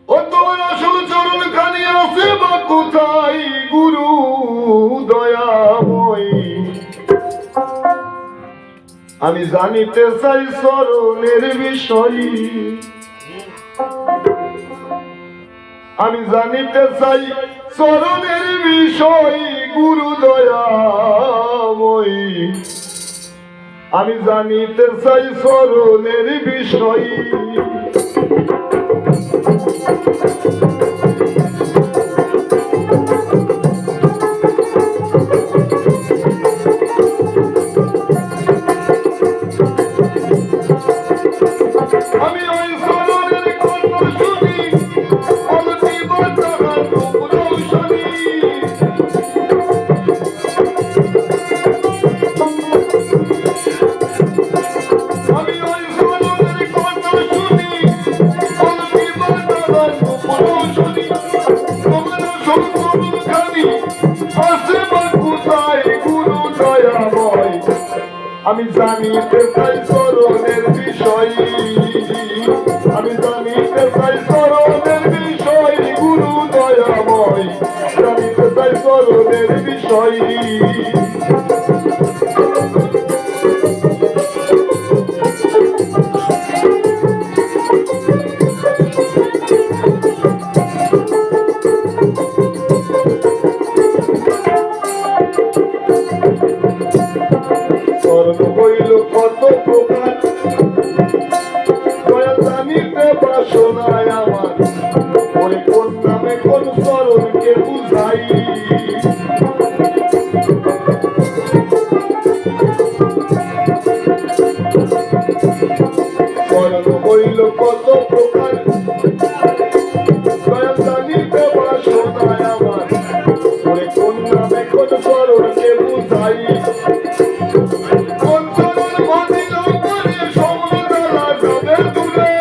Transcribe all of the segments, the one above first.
ও তোমার আসল চরণ খানি আছে বা কোথায় গুরু দয়াময়? আমি জানিতে চাই চরণের বিষয়, আমি জানিতে চাই চরণের বিষয় গুরু দয়াময়। আমি জানিতে চাই চরণের বিষয়। আমি ওই চরণের গল্প শুনি, অলতি বর্তমান উপদেশ শুনি। আমি ওই চরণের গল্প শুনি, অলতি বর্তমান উপদেশ শুনি। তোমার সৌন্দর্য খানি আছে বা কোথায় গুরু দয়াময়? আমি জানিতে চাই চরণের বিষয়, আমি জানিতে চাই চরণের বিষয় গুরু দয়াময়। জানিতে চাই চরণের বিষয়। চরণ হইল কত প্রকার, দয়া জানিতে বাসনায় আমার। ওরে কোন নামে কোন চরণকে বুঝাই? চরণ হইল কত প্রকার, দয়া জানিতে বাসনায় আমার। ওরে কোন নামে কোন চরণকে বুঝাই? কোন চরণ বাঁধিল করে সমুদ্রলা যাবে দূরে?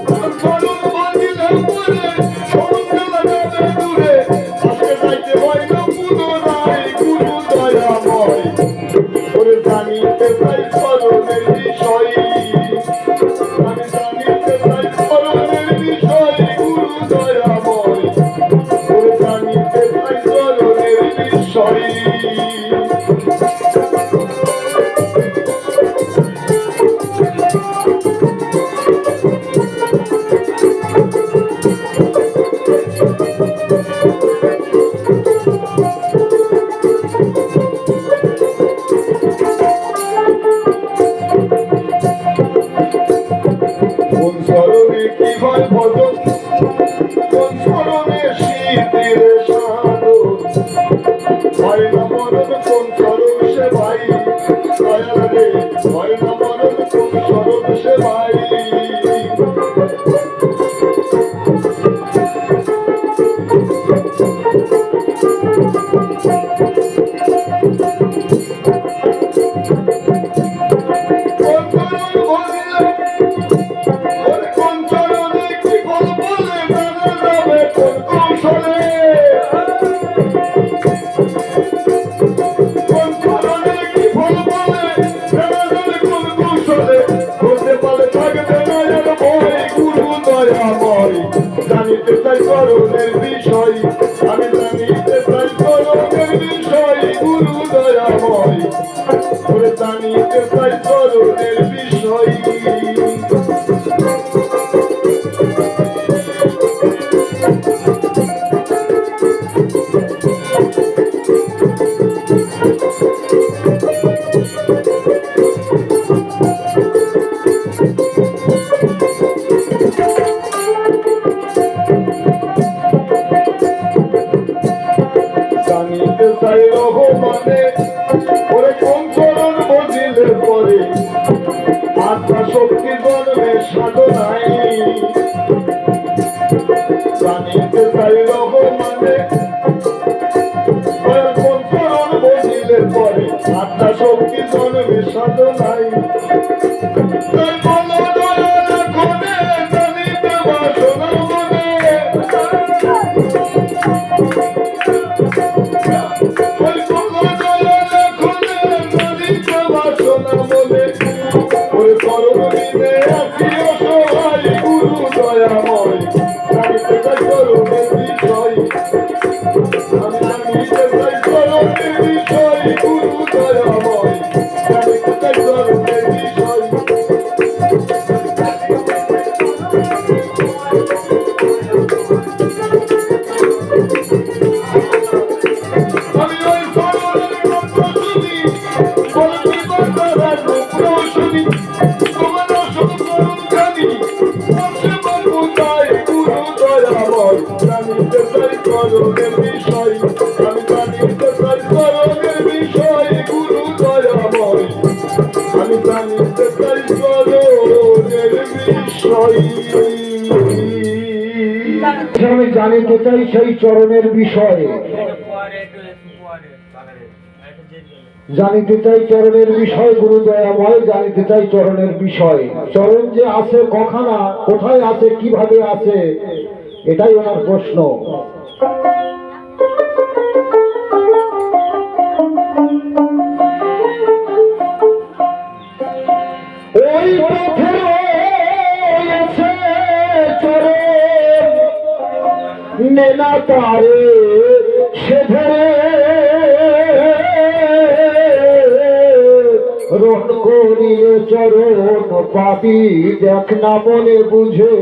কোন চরণ বাঁধিল করে সমুদ্রলা যাবে দূরে? আজকে যাইতে হয় না পুনরায় গুরু দয়াময়। ওরে জানিতে চাই চরণের বিষয়, আমি জানিতে চাই চরণের বিষয় গুরু দয়াময়। ওরে জানিতে চাই চরণের বিষয়। কোন চরণে কি হয় ভজন, কোন চরণে শীতের সাধন। হয় না মরণ কোন চরণ সে ভাই, দয়াল রে হয় না মরণ কোন চরণ সে ভাই। কোন চরণ ভজিলে, ওরে কোন চরণে কি ফল বলে জানা যাবে কোন কৌশলে? কোন চরণে কি ফল বলে জানা যাবে কোন কৌশলে? বলতে পারে থাকবে না এর ভয় গুরু দয়াময়। জানিতে চাই চরণের বিষয়, আমি জানিতে চাই চরণের বিষয় গুরু দয়াময়। ওরে জানিতে চাই চরণের বিষয়। জানিতে চাই রহমানে, ওরে কোন চরণ বুঝিলে পরে আত্মা শক্তি জন্মে সাধনাই। জানিতে চাই রহমানে, ওরে কোন চরণ বুঝিলে পরে আত্মা শক্তি জন্মে সাধনাই। তাই বলো দয়াল কোনে জানিতে বাসনা মনে। ওই বলো দয়াল কোনে জানিতে বাসনা চলে ওরে চরণ দিনে আসি অসহায় গুরু দয়াময় জানিতে চাই চরণের বিষয় আমি জানিতে চাই চরণের বিষয় গুরু দয়াময় জানিতে চাই চরণের বিষয় চরণের বিষয় আমি জানিতে চাই চরণের বিষয় গুরু দয়াময় আমি জানিতে চাই চরণের বিষয় আমি জানিতে চাই সেই চরণের বিষয়ে জানিতে চাই চরণের বিষয় গুরু দয়াময় জানিতে চাই চরণের বিষয় চরণ যে আছে কখানা কোথায় আছে কিভাবে আছে এটাই ওনার প্রশ্ন ওই পথে রয়েছে চরণ নেনা তারে সে ধরে রণ করিলে চরণ পাবি দেখ না মনে বুঝে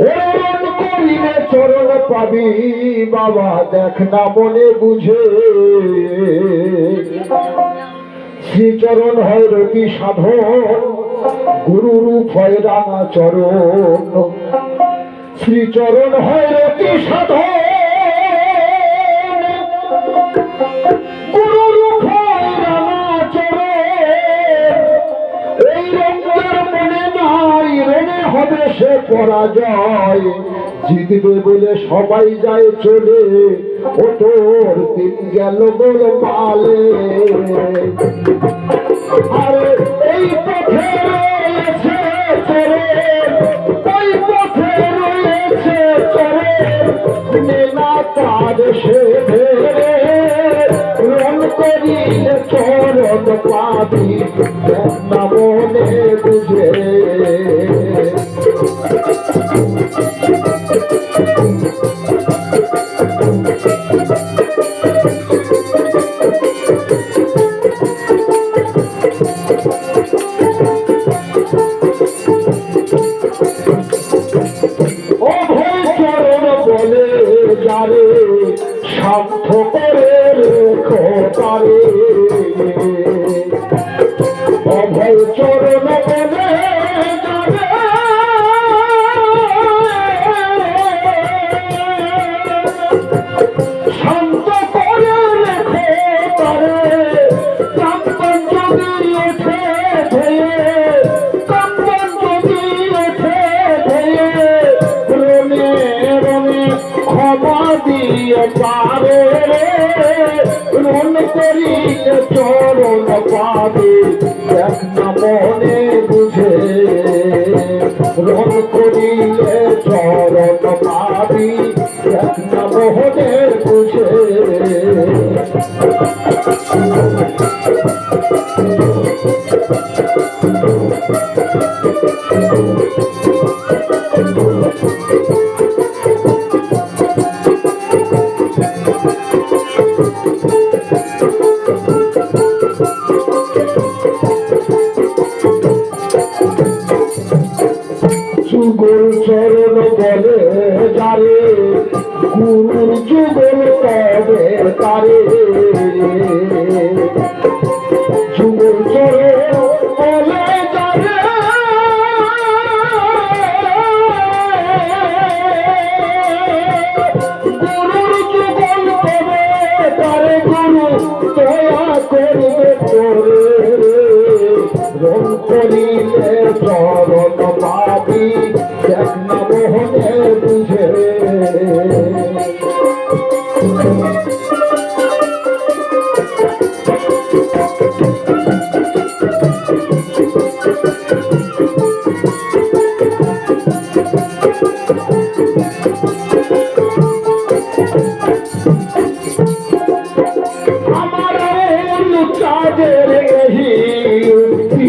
রণ করিলে চরণ পাবি বাবা দেখ না মনে বুঝে শ্রীচরণ হয় রতি সাধন গুরু রূপ হয় রাঙা চরণ শ্রীচরণ হয় রতি সাধন গুরু রূপ হয় রাঙা চরণ এই রঙের মনে নাই রণে হবে সে পরাজয় জিতবে বলে সবাই যায় চলে ও তোর দিন গেল গোল পালে আরে এই পথে রয়েছে চরণ ওই পথে রয়েছে চরণ নেনা তার সে ধরে রণ করিলে চরণ পাবি না মনে বুঝে যারে সার্থ করে রেখো তারে অভয় চরণ বলে যাবে শান্ত করে রেখো তারে কাম্পন যদি ওঠে ধেয়ে কাম্পন যদি ওঠে ধেয়ে রণে রণে ক্ষমা দিয়ে পারে রণ করিলে চরণ পাবে দেখ না মনে বুঝে রণ করিলে চরণ পাবি দেখ না মনে বুঝে যুগল চরণ বলে যারে গুরুর যুগল তবে তারে যুগল চরণ বলে যারে গুরুর যুগল তবে তারে গুরু দয়া করবে তোরে রণ করিলে চরণ পাবি দেখ না মোহনে বুঝে আমার চাঁদের এহি উক্তি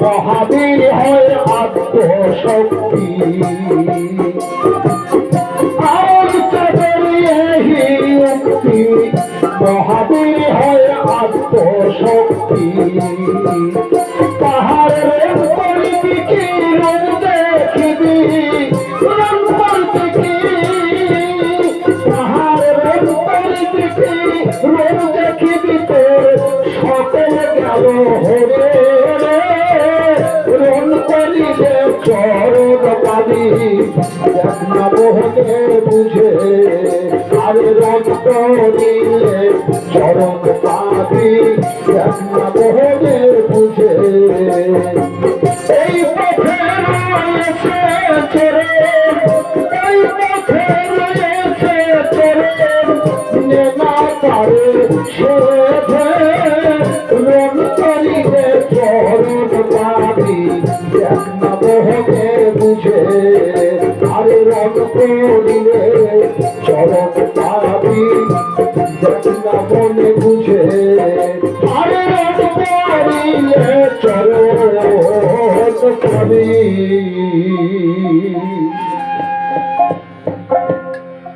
মহাবীর হয় আত্মশক্তি আর চাঁদের এহি উক্তি মহাবীর হয় আত্মশক্তি পাহাড়ের পরিদিকে রং দেখিবি রং পরিদিকে পাহাড়ের পরিদিকে রং দেখিবি তোর সকল গেল হরে রং করিলে চরণ পাবি দেখ না মোহনে বুঝে আরে রং করিলে চরণ পাবি দেখ না মোহনে বুঝে এই পথে রয়েছে চরে এই পথে রয়েছে চরে নেনা পারে সেধে রং করিলে চরণ পাবি দেখ না মোহনে বুঝে আরে রং করিলে চরণ পাবি দেখ না মনে বুঝে আরে রং করিলে চরণ পাবি